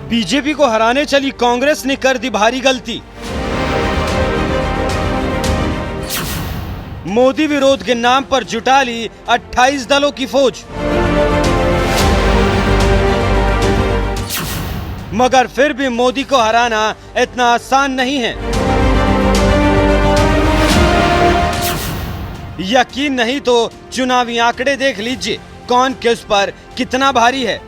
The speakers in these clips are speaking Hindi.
बीजेपी को हराने चली कांग्रेस ने कर दी भारी गलती। मोदी विरोध के नाम पर जुटा ली 28 दलों की फौज। मगर फिर भी मोदी को हराना इतना आसान नहीं है। यकीन नहीं तो चुनावी आंकड़े देख लीजिए, कौन किस पर कितना भारी है।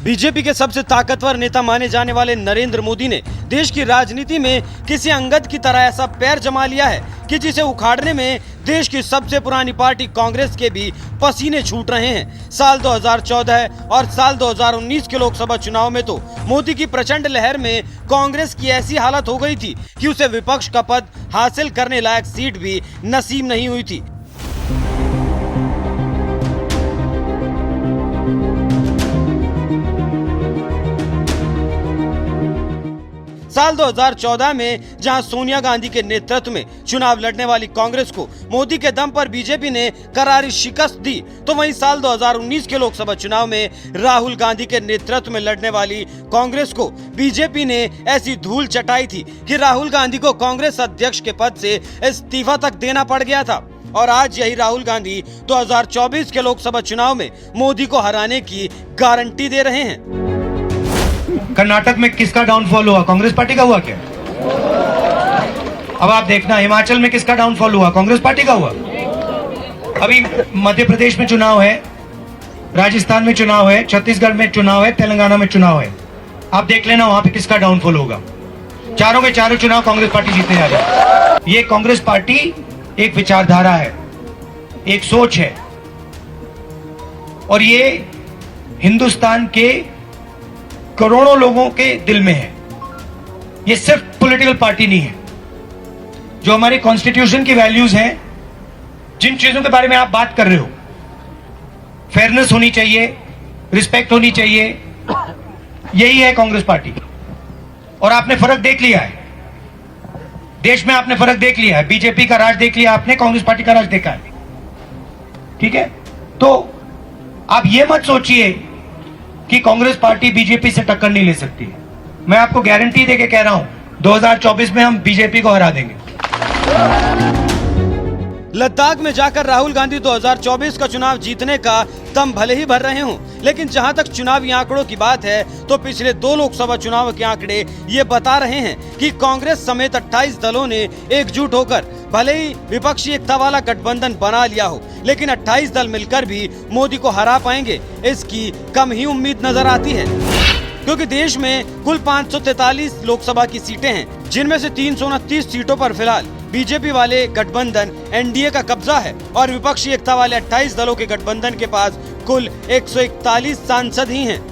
बीजेपी के सबसे ताकतवर नेता माने जाने वाले नरेंद्र मोदी ने देश की राजनीति में किसी अंगद की तरह ऐसा पैर जमा लिया है कि जिसे उखाड़ने में देश की सबसे पुरानी पार्टी कांग्रेस के भी पसीने छूट रहे हैं। साल 2014 और साल 2019 के लोकसभा चुनाव में तो मोदी की प्रचंड लहर में कांग्रेस की ऐसी हालत हो गई थी कि उसे विपक्ष का पद हासिल करने लायक सीट भी नसीब नहीं हुई थी। साल 2014 में जहां सोनिया गांधी के नेतृत्व में चुनाव लड़ने वाली कांग्रेस को मोदी के दम पर बीजेपी ने करारी शिकस्त दी, तो वहीं साल 2019 के लोकसभा चुनाव में राहुल गांधी के नेतृत्व में लड़ने वाली कांग्रेस को बीजेपी ने ऐसी धूल चटाई थी कि राहुल गांधी को कांग्रेस अध्यक्ष के पद से इस्तीफा तक देना पड़ गया था। और आज यही राहुल गांधी 2024 के लोकसभा चुनाव में मोदी को हराने की गारंटी दे रहे हैं। कर्नाटक में किसका डाउनफॉल हुआ? कांग्रेस पार्टी का हुआ क्या? अब आप देखना, हिमाचल में किसका डाउनफॉल हुआ? कांग्रेस पार्टी का हुआ। अभी मध्य प्रदेश में चुनाव है, राजस्थान में चुनाव है, छत्तीसगढ़ में चुनाव है, तेलंगाना में चुनाव है। आप देख लेना वहां पे किसका डाउनफॉल होगा। चारों के चारों चुनाव कांग्रेस पार्टी जीतने जा रही है। ये कांग्रेस पार्टी एक विचारधारा है, एक सोच है, और ये हिंदुस्तान के करोड़ों लोगों के दिल में है। ये सिर्फ पॉलिटिकल पार्टी नहीं है। जो हमारे कॉन्स्टिट्यूशन की वैल्यूज हैं, जिन चीजों के बारे में आप बात कर रहे हो, फेयरनेस होनी चाहिए, रिस्पेक्ट होनी चाहिए, यही है कांग्रेस पार्टी। और आपने फर्क देख लिया है, देश में आपने फर्क देख लिया है। बीजेपी का राज देख लिया आपने, कांग्रेस पार्टी का राज देखा है। ठीक है, तो आप ये मत सोचिए कि कांग्रेस पार्टी बीजेपी से टक्कर नहीं ले सकती। मैं आपको गारंटी देके कह रहा हूं, 2024 में हम बीजेपी को हरा देंगे। लद्दाख में जाकर राहुल गांधी 2024 का चुनाव जीतने का दम भले ही भर रहे हों, लेकिन जहां तक चुनावी आंकड़ों की बात है तो पिछले 2 लोकसभा चुनाव के आंकड़े ये बता रहे हैं कि कांग्रेस समेत 28 दलों ने एकजुट होकर भले ही विपक्षी एकता वाला गठबंधन बना लिया हो, लेकिन 28 दल मिलकर भी मोदी को हरा पाएंगे, इसकी कम ही उम्मीद नजर आती है। क्योंकि देश में कुल 543 लोकसभा की सीटें हैं, जिनमें से 329 सीटों पर फिलहाल बीजेपी वाले गठबंधन एनडीए का कब्जा है और विपक्षी एकता वाले 28 दलों के गठबंधन के पास कुल 141 सांसद ही हैं।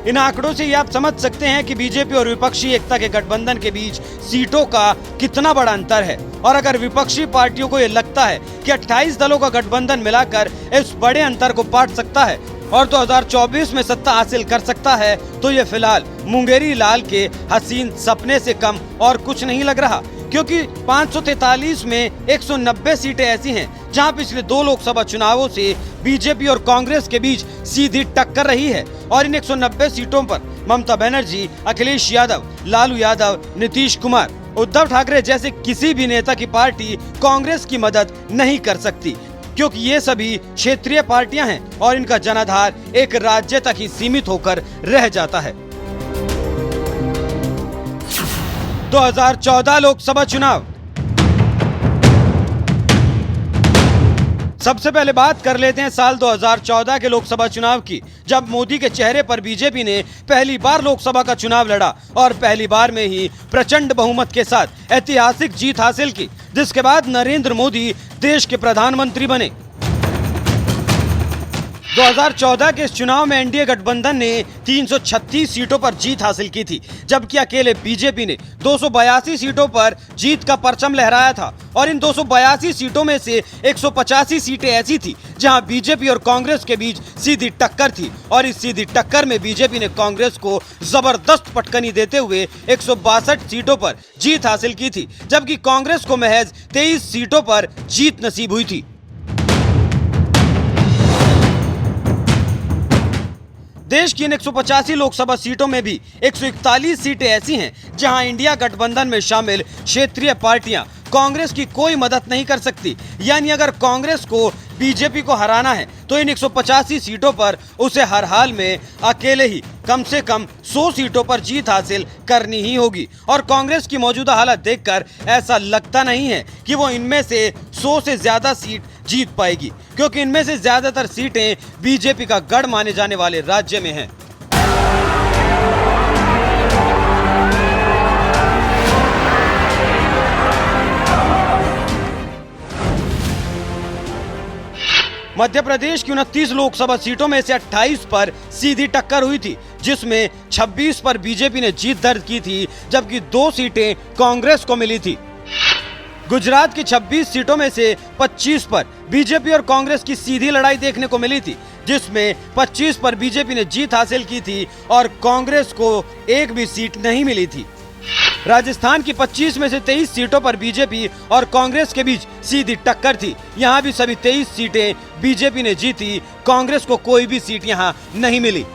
इन आंकड़ों से ये आप समझ सकते हैं कि बीजेपी और विपक्षी एकता के गठबंधन के बीच सीटों का कितना बड़ा अंतर है। और अगर विपक्षी पार्टियों को ये लगता है कि 28 दलों का गठबंधन मिलाकर इस बड़े अंतर को पाट सकता है और 2024 में सत्ता हासिल कर सकता है, तो ये फिलहाल मुंगेरी लाल के हसीन सपने से कम और कुछ नहीं लग रहा। क्योंकि 543 में 190 सीटें ऐसी हैं जहां पिछले 2 लोकसभा चुनावों से बीजेपी और कांग्रेस के बीच सीधी टक्कर रही है। और इन 190 सीटों पर ममता बनर्जी, अखिलेश यादव, लालू यादव, नीतीश कुमार, उद्धव ठाकरे जैसे किसी भी नेता की पार्टी कांग्रेस की मदद नहीं कर सकती, क्योंकि ये सभी क्षेत्रीय पार्टियां हैं और इनका जनाधार एक राज्य तक ही सीमित होकर रह जाता है। 2014 लोकसभा चुनाव। सबसे पहले बात कर लेते हैं साल 2014 के लोकसभा चुनाव की, जब मोदी के चेहरे पर बीजेपी ने पहली बार लोकसभा का चुनाव लड़ा और पहली बार में ही प्रचंड बहुमत के साथ ऐतिहासिक जीत हासिल की, जिसके बाद नरेंद्र मोदी देश के प्रधानमंत्री बने। 2014 के इस चुनाव में एनडीए गठबंधन ने 336 सीटों पर जीत हासिल की थी, जबकि अकेले बीजेपी ने 282 सीटों पर जीत का परचम लहराया था। और इन 282 सीटों में से 185 सीटें ऐसी थी जहां बीजेपी और कांग्रेस के बीच सीधी टक्कर थी, और इस सीधी टक्कर में बीजेपी ने कांग्रेस को जबरदस्त पटकनी देते हुए 162 सीटों पर जीत हासिल की थी, जबकि कांग्रेस को महज 23 सीटों पर जीत नसीब हुई थी। देश की इन 185 लोकसभा सीटों में भी 141 सीटें ऐसी हैं जहां इंडिया गठबंधन में शामिल क्षेत्रीय पार्टियां कांग्रेस की कोई मदद नहीं कर सकती। यानी अगर कांग्रेस को बीजेपी को हराना है तो इन 185 सीटों पर उसे हर हाल में अकेले ही कम से कम 100 सीटों पर जीत हासिल करनी ही होगी। और कांग्रेस की मौजूदा हालत देखकर ऐसा लगता नहीं है कि वो इनमें से 100 से ज्यादा सीट जीत पाएगी, क्योंकि इनमें से ज्यादातर सीटें बीजेपी का गढ़ माने जाने वाले राज्य में हैं। मध्य प्रदेश की 29 लोकसभा सीटों में से 28 पर सीधी टक्कर हुई थी, जिसमें 26 पर बीजेपी ने जीत दर्ज की थी, जबकि 2 सीटें कांग्रेस को मिली थी। गुजरात की 26 सीटों में से 25 पर बीजेपी और कांग्रेस की सीधी लड़ाई देखने को मिली थी, जिसमें 25 पर बीजेपी ने जीत हासिल की थी और कांग्रेस को एक भी सीट नहीं मिली थी। राजस्थान की 25 में से 23 सीटों पर बीजेपी और कांग्रेस के बीच सीधी टक्कर थी। यहां भी सभी 23 सीटें बीजेपी ने जीती, कांग्रेस को कोई भी सीट यहां नहीं मिली।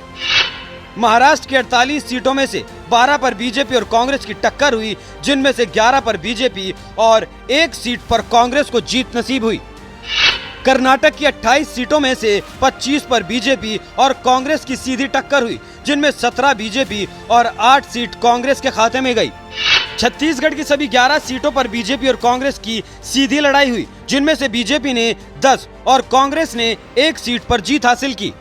महाराष्ट्र की 48 सीटों में से 12 पर बीजेपी और कांग्रेस की टक्कर हुई, जिनमें से 11 पर बीजेपी और 1 सीट पर कांग्रेस को जीत नसीब हुई। कर्नाटक की 28 सीटों में से 25 पर बीजेपी और कांग्रेस की सीधी टक्कर हुई, जिनमें 17 बीजेपी और 8 सीट कांग्रेस के खाते में गई। छत्तीसगढ़ की सभी 11 सीटों पर बीजेपी और कांग्रेस की सीधी लड़ाई हुई, जिनमें से बीजेपी ने 10 और कांग्रेस ने 1 सीट पर जीत हासिल की।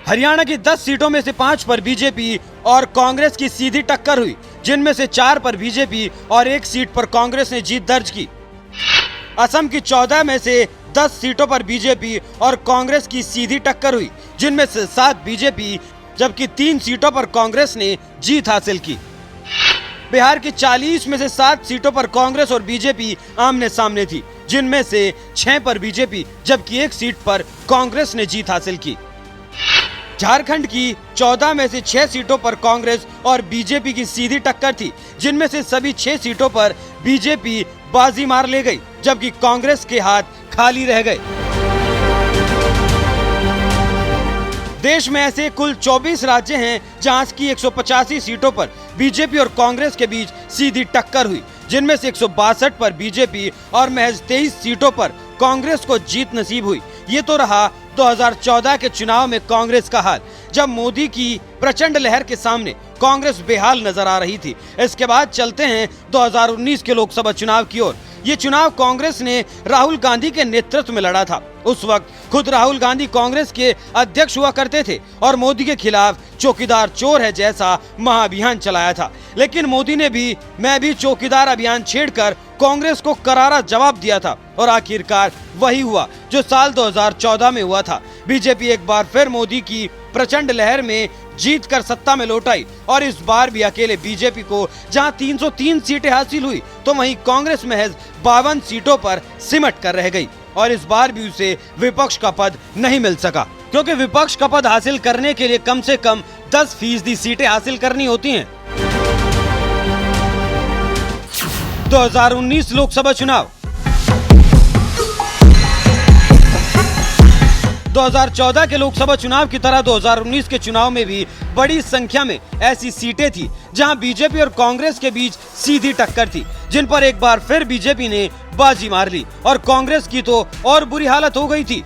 हरियाणा की 10 सीटों में से 5 पर बीजेपी और कांग्रेस की सीधी टक्कर हुई, जिनमें से 4 पर बीजेपी और 1 सीट पर कांग्रेस ने जीत दर्ज की। असम की 14 में से 10 सीटों पर बीजेपी और कांग्रेस की सीधी टक्कर हुई, जिनमें से 7 बीजेपी जबकि 3 सीटों पर कांग्रेस ने जीत हासिल की। बिहार की 40 में से 7 सीटों पर कांग्रेस और बीजेपी आमने सामने थी, जिनमें से 6 पर बीजेपी जबकि 1 सीट पर कांग्रेस ने जीत हासिल की। झारखंड की 14 में से 6 सीटों पर कांग्रेस और बीजेपी की सीधी टक्कर थी, जिनमें से सभी 6 सीटों पर बीजेपी बाजी मार ले गई, जबकि कांग्रेस के हाथ खाली रह गए। देश में ऐसे कुल 24 राज्य हैं जहां की 185 सीटों पर बीजेपी और कांग्रेस के बीच सीधी टक्कर हुई, जिनमें से 162 पर बीजेपी और महज 23 सीटों पर कांग्रेस को जीत नसीब हुई। ये तो रहा 2014 के चुनाव में कांग्रेस का हाल, जब मोदी की प्रचंड लहर के सामने कांग्रेस बेहाल नजर आ रही थी। इसके बाद चलते हैं 2019 के लोकसभा चुनाव की ओर। ये चुनाव कांग्रेस ने राहुल गांधी के नेतृत्व में लड़ा था। उस वक्त खुद राहुल गांधी कांग्रेस के अध्यक्ष हुआ करते थे और मोदी के खिलाफ चौकीदार चोर है जैसा महाअभियान चलाया था। लेकिन मोदी ने भी मैं भी चौकीदार अभियान छेड़कर कांग्रेस को करारा जवाब दिया था और आखिरकार वही हुआ जो साल 2014 में हुआ था। बीजेपी एक बार फिर मोदी की प्रचंड लहर में जीत कर सत्ता में लौट आई और इस बार भी अकेले बीजेपी को जहां 303 सीटें हासिल हुई तो वहीं कांग्रेस महज 52 सीटों पर सिमट कर रह गई और इस बार भी उसे विपक्ष का पद नहीं मिल सका, क्योंकि विपक्ष का पद हासिल करने के लिए कम से कम 10% सीटें हासिल करनी होती हैं। 2019 लोकसभा चुनाव 2014 के लोकसभा चुनाव की तरह 2019 के चुनाव में भी बड़ी संख्या में ऐसी सीटें थी जहां बीजेपी और कांग्रेस के बीच सीधी टक्कर थी, जिन पर एक बार फिर बीजेपी ने बाजी मार ली और कांग्रेस की तो और बुरी हालत हो गई थी।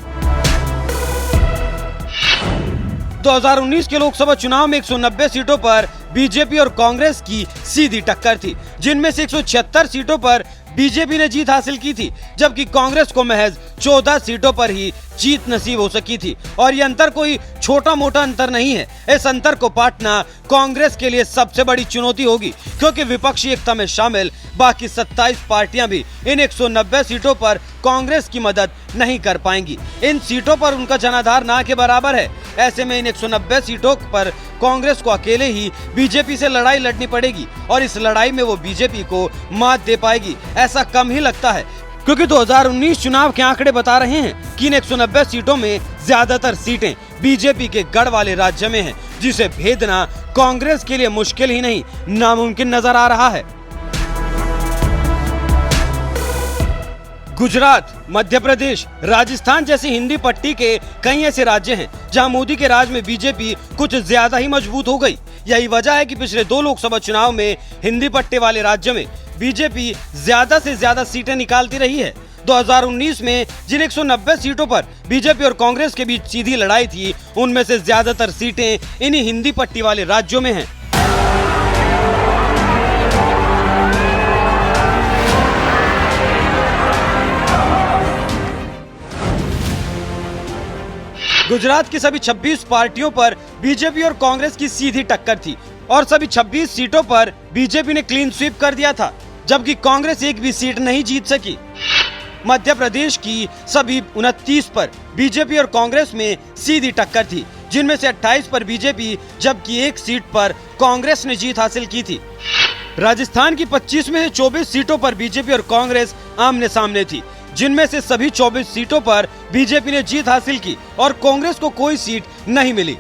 2019 के लोकसभा चुनाव में 190 सीटों पर बीजेपी और कांग्रेस की सीधी टक्कर थी, जिनमें से 176 सीटों पर बीजेपी ने जीत हासिल की थी, जबकि कांग्रेस को महज 14 सीटों पर ही जीत नसीब हो सकी थी। और ये अंतर कोई छोटा मोटा अंतर नहीं है। इस अंतर को पाटना कांग्रेस के लिए सबसे बड़ी चुनौती होगी, क्योंकि विपक्षी एकता में शामिल बाकी 27 पार्टियां भी इन 190 सीटों पर कांग्रेस की मदद नहीं कर पाएंगी। इन सीटों पर उनका जनाधार ना के बराबर है। ऐसे में इन 190 सीटों पर कांग्रेस को अकेले ही बीजेपी से लड़ाई लड़नी पड़ेगी और इस लड़ाई में वो बीजेपी को मात दे पाएगी, ऐसा कम ही लगता है, क्योंकि 2019 चुनाव के आंकड़े बता रहे हैं कि इन 190 सीटों में ज्यादातर सीटें बीजेपी के गढ़ वाले राज्य में हैं, जिसे भेदना कांग्रेस के लिए मुश्किल ही नहीं नामुमकिन नजर आ रहा है। गुजरात, मध्य प्रदेश, राजस्थान जैसी हिंदी पट्टी के कई ऐसे राज्य हैं जहां मोदी के राज में बीजेपी कुछ ज्यादा ही मजबूत हो गई। यही वजह है कि पिछले 2 लोकसभा चुनाव में हिंदी पट्टे वाले राज्यों में बीजेपी ज्यादा से ज्यादा सीटें निकालती रही है। 2019 में जिन 190 सीटों पर बीजेपी और कांग्रेस के बीच सीधी लड़ाई थी, उनमें से ज्यादातर सीटें इन्हीं हिंदी पट्टी वाले राज्यों में हैं। गुजरात की सभी 26 पार्टियों पर बीजेपी और कांग्रेस की सीधी टक्कर थी और सभी 26 सीटों पर बीजेपी ने क्लीन स्वीप कर दिया था, जबकि कांग्रेस एक भी सीट नहीं जीत सकी। मध्य प्रदेश की सभी 29 पर बीजेपी और कांग्रेस में सीधी टक्कर थी, जिनमें से 28 पर बीजेपी जबकि एक सीट पर कांग्रेस ने जीत हासिल की थी। राजस्थान की 25 में से 24 सीटों पर बीजेपी और कांग्रेस आमने सामने थी, जिनमें से सभी 24 सीटों पर बीजेपी ने जीत हासिल की और कांग्रेस को कोई सीट नहीं मिली।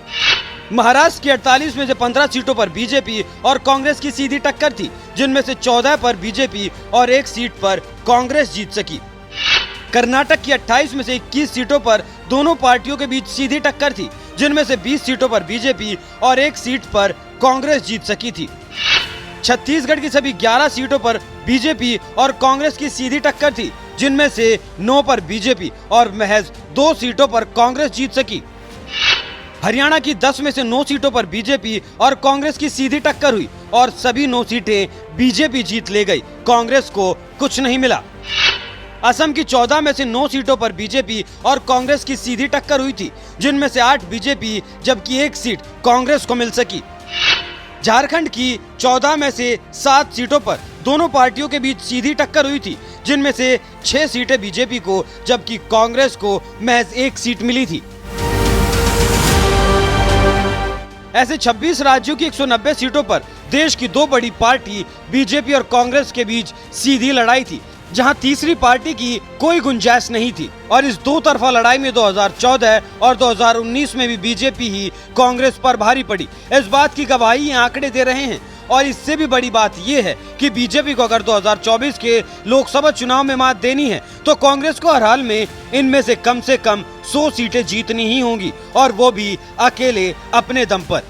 महाराष्ट्र की 48 में से 15 सीटों पर बीजेपी और कांग्रेस की सीधी टक्कर थी, जिनमें से 14 पर बीजेपी और एक सीट पर कांग्रेस जीत सकी। कर्नाटक की 28 में से 21 सीटों पर दोनों पार्टियों के बीच सीधी टक्कर थी, जिनमें से 20 सीटों पर बीजेपी और एक सीट पर कांग्रेस जीत सकी थी। छत्तीसगढ़ की सभी 11 सीटों पर बीजेपी और कांग्रेस की सीधी टक्कर थी, जिनमें से 9 पर बीजेपी और महज 2 सीटों पर कांग्रेस जीत सकी। हरियाणा की 10 में से 9 सीटों पर बीजेपी और कांग्रेस की सीधी टक्कर हुई और सभी 9 सीटें बीजेपी जीत ले गई, कांग्रेस को कुछ नहीं मिला। असम की 14 में से 9 सीटों पर बीजेपी और कांग्रेस की सीधी टक्कर हुई थी, जिनमें से 8 बीजेपी जबकि एक सीट कांग्रेस को मिल सकी। झारखंड की 14 में से 7 सीटों पर दोनों पार्टियों के बीच सीधी टक्कर हुई थी, जिनमें से 6 सीटें बीजेपी को जबकि कांग्रेस को महज एक सीट मिली थी। ऐसे 26 राज्यों की 190 सीटों पर देश की 2 बड़ी पार्टी बीजेपी और कांग्रेस के बीच सीधी लड़ाई थी, जहां तीसरी पार्टी की कोई गुंजाइश नहीं थी। और इस 2 तरफा लड़ाई में 2014 और 2019 में भी बीजेपी ही कांग्रेस पर भारी पड़ी। इस बात की गवाही ये आंकड़े दे रहे हैं। और इससे भी बड़ी बात यह है कि बीजेपी को अगर 2024 के लोकसभा चुनाव में मात देनी है तो कांग्रेस को हर हाल में इनमें से कम 100 सीटें जीतनी ही होंगी, और वो भी अकेले अपने दम पर,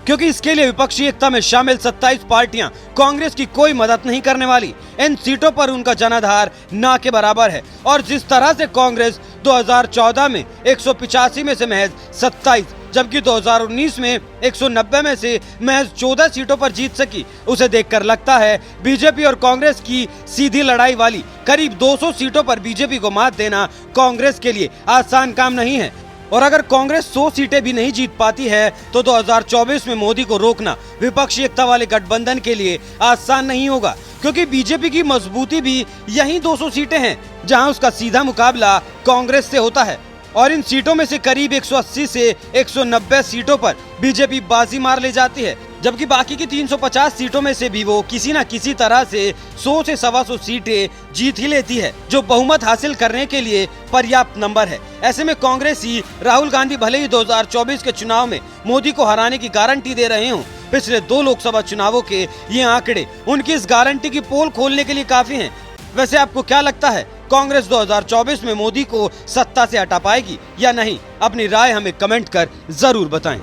क्योंकि इसके लिए विपक्षी एकता में शामिल 27 पार्टियां कांग्रेस की कोई मदद नहीं करने वाली। इन सीटों पर उनका जनाधार ना के बराबर है। और जिस तरह से कांग्रेस 2014 में 185 में से महज 27 जबकि 2019 में 190 में से महज 14 सीटों पर जीत सकी, उसे देखकर लगता है बीजेपी और कांग्रेस की सीधी लड़ाई वाली करीब 200 सीटों पर बीजेपी को मात देना कांग्रेस के लिए आसान काम नहीं है। और अगर कांग्रेस 100 सीटें भी नहीं जीत पाती है तो 2024 में मोदी को रोकना विपक्षी एकता वाले गठबंधन के लिए आसान नहीं होगा, क्योंकि बीजेपी की मजबूती भी यही 200 सीटें हैं, जहां उसका सीधा मुकाबला कांग्रेस से होता है। और इन सीटों में से करीब 180 से 190 सीटों पर बीजेपी बाजी मार ले जाती है, जबकि बाकी की 350 सीटों में से भी वो किसी न किसी तरह से 100 से 125 सीटें जीत ही लेती है, जो बहुमत हासिल करने के लिए पर्याप्त नंबर है। ऐसे में कांग्रेसी राहुल गांधी भले ही 2024 के चुनाव में मोदी को हराने की गारंटी दे रहे हों, पिछले 2 लोकसभा चुनावों के ये आंकड़े उनकी इस गारंटी की पोल खोलने के लिए काफी हैं। वैसे आपको क्या लगता है, कांग्रेस 2024 में मोदी को सत्ता से हटा पाएगी या नहीं? अपनी राय हमें कमेंट कर जरूर बताएं।